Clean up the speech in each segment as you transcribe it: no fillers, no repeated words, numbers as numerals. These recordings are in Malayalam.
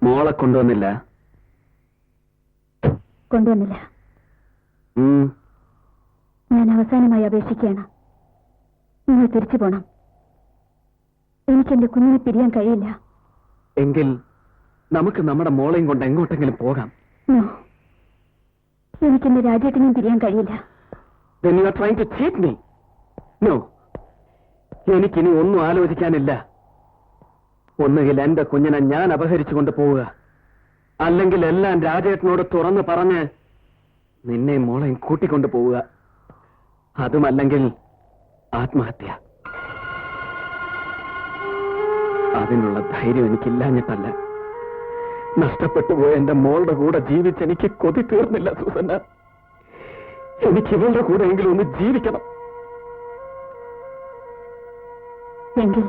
മോളെ കൊണ്ടുവന്നില്ല? കൊണ്ടുവന്നില്ല. ഞാൻ അവസാനമായി അപേക്ഷിക്കുകയാണ്. നിങ്ങൾ തിരിച്ചു പോണം. എനിക്കെന്റെ കുഞ്ഞിനെ പിരിയാൻ കഴിയില്ല. എങ്കിൽ നമുക്ക് നമ്മുടെ മോളെയും കൊണ്ട് എങ്ങോട്ടെങ്കിലും പോകാം. എനിക്കെന്റെ രാജ്യത്തിനും പിരിയാൻ കഴിയില്ല. Then you are trying to cheat me. No. എനിക്കിനി ഒന്നും ആലോചിക്കാനില്ല. ഒന്നുകിൽ എന്റെ കുഞ്ഞിനെ ഞാൻ അപഹരിച്ചുകൊണ്ട് പോവുക, അല്ലെങ്കിൽ എല്ലാം രാജേട്ടനോട് തുറന്നു പറഞ്ഞ് നിന്നെ മോളെയും കൂട്ടിക്കൊണ്ടു പോവുക. അതുമല്ലെങ്കിൽ ആത്മഹത്യ. അതിനുള്ള ധൈര്യം എനിക്കില്ലാഞ്ഞിട്ടല്ല. നഷ്ടപ്പെട്ടു പോയ എന്റെ മോളുടെ കൂടെ ജീവിച്ചെനിക്ക് കൊതി തീർന്നില്ല സൂസന്ന. എനിക്ക് ഇവളുടെ കൂടെ എങ്കിലും ഒന്ന് ജീവിക്കണം. എങ്കിൽ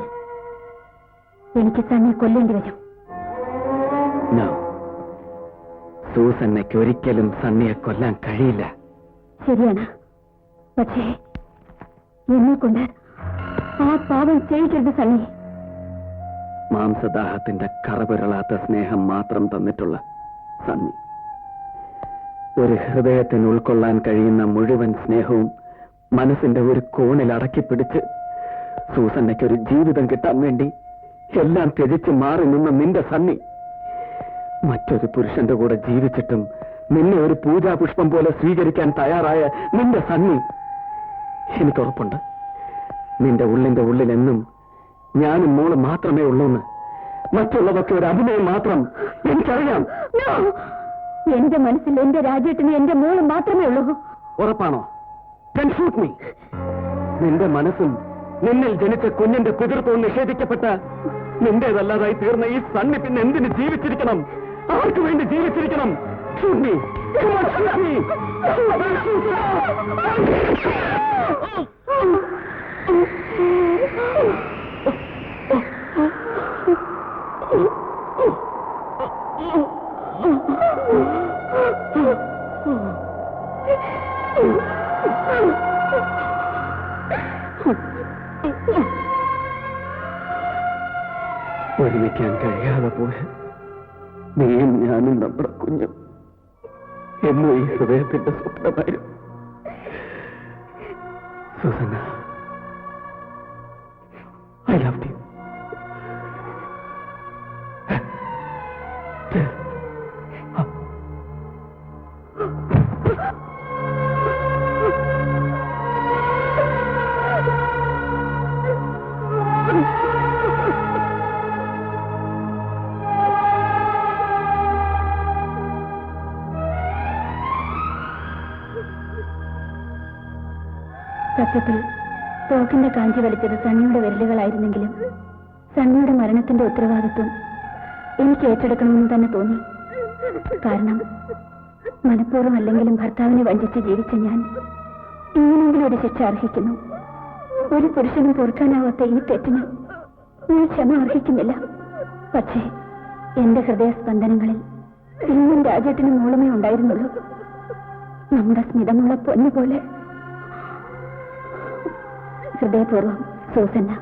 എനിക്ക് തന്നെ കൊല്ലേണ്ടി വരും. സൂസന്നയ്ക്ക് ഒരിക്കലും സണ്ണിയെ കൊല്ലാൻ കഴിയില്ല. ശരിയാണ്. പക്ഷേ എന്നെ കൊണ്ട് ആ പാവം ചെയ്യിക്കരുത് സണ്ണി. മാംസദാഹത്തിന്റെ കറപുരളാത്ത സ്നേഹം മാത്രം തന്നിട്ടുള്ള സണ്ണി, ഒരു ഹൃദയത്തിന് ഉൾക്കൊള്ളാൻ കഴിയുന്ന മുഴുവൻ സ്നേഹവും മനസ്സിന്റെ ഒരു കോണിൽ അടക്കിപ്പിടിച്ച് സൂസന്നയ്ക്കൊരു ജീവിതം കിട്ടാൻ വേണ്ടി എല്ലാം ത്യജിച്ച് മാറി നിന്ന നിന്റെ സണ്ണി, മറ്റൊരു പുരുഷന്റെ കൂടെ ജീവിച്ചിട്ടും നിന്നെ ഒരു പൂജാപുഷ്പം പോലെ സ്വീകരിക്കാൻ തയ്യാറായ നിന്റെ സണ്ണി, എനിക്കുറപ്പുണ്ട് നിന്റെ ഉള്ളിന്റെ ഉള്ളിലെന്നും ഞാനും മോള് മാത്രമേ ഉള്ളൂന്ന്. മറ്റുള്ളതൊക്കെ ഒരു അഭിനയം മാത്രം. എനിക്കറിയാം. എന്റെ മനസ്സിൽ എന്റെ രാജ്യത്തിന് എന്റെ മോള് മാത്രമേ ഉള്ളൂ. ഉറപ്പാണോ? കൺഫ്യൂട്ട് മീ. നിന്റെ മനസ്സും നിന്നിൽ ജനിച്ച കുഞ്ഞിന്റെ പിതൃത്വം നിഷേധിക്കപ്പെട്ട നിന്റേതല്ലാതായി തീർന്ന ഈ സണ്ണി പിന്നെ എന്തിന് ജീവിച്ചിരിക്കണം? ആർക്ക് വേണ്ടി ജീവിച്ചിരിക്കണം? Shoot me. Come on, shoot me. ഒരുമിക്കാൻ കഴിയാതെ പോയ നീയും ഞാനും നമ്മുടെ കുഞ്ഞും എന്നും ഈ ഹൃദയത്തിന്റെ സ്വപ്നമായിരുന്നു. സുസന്ന, ഐ ലവ് യു. സത്യത്തിൽ തോക്കിന്റെ കാഞ്ചി വലിച്ചത് സണ്ണിയുടെ വിരലുകളായിരുന്നെങ്കിലും സണ്ണിയുടെ മരണത്തിന്റെ ഉത്തരവാദിത്വം എനിക്ക് ഏറ്റെടുക്കണമെന്ന് തന്നെ തോന്നി. കാരണം മനഃപൂർവ്വം അല്ലെങ്കിലും ഭർത്താവിനെ വഞ്ചിച്ച് ജീവിച്ച ഞാൻ ഇങ്ങനെങ്കിലും ഒരു ശിക്ഷ അർഹിക്കുന്നു. ഒരു പുരുഷനും പൊറുക്കാനാവാത്ത ഈ തെറ്റിന് ഞാൻ ക്ഷമ അർഹിക്കുന്നില്ല. പക്ഷേ എന്റെ ഹൃദയസ്പന്ദനങ്ങളിൽ ഇന്നും രാജ്യത്തിന് മൂലമേ ഉണ്ടായിരുന്നുള്ളൂ. നമ്മുടെ സ്മിതമുള്ള പൊന്നുപോലെ. ഹൃദയപൂർവ്വം, Susanna.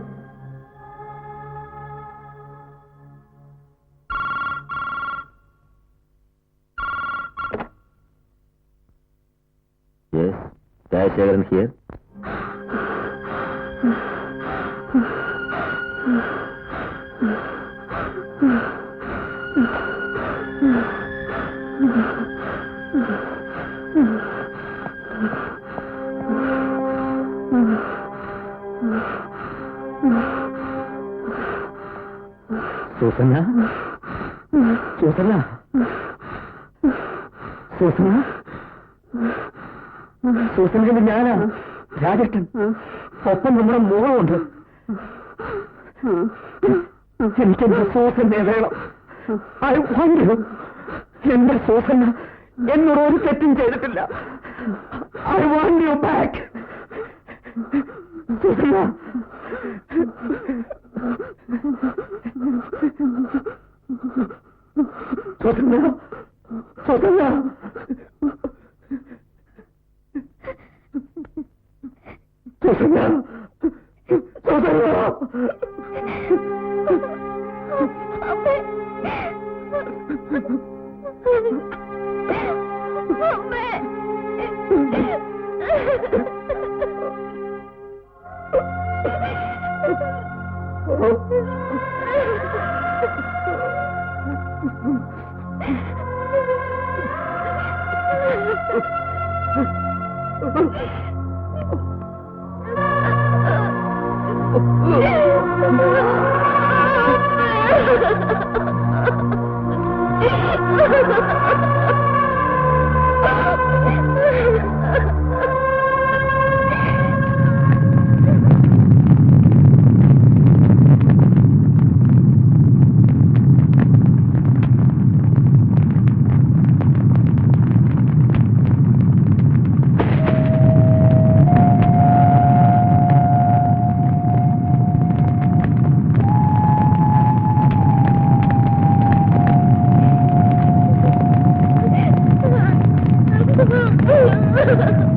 Yes, Jayasekaran here. Susanna, Susanna, Susanna, സൂസന, ഞാനാ രാജേട്ടൻ. ഒപ്പം നമ്മുടെ മോളുണ്ട്. എനിക്കെന്റെ സൂസന്നെ വേണം. I want you. എന്റെ സൂസന്ന എന്നോട് ഒരു തെറ്റും ചെയ്തിട്ടില്ല. I want you back. Susanna, Susanna, Susanna, Susanna, Susanna. Ha ha ha!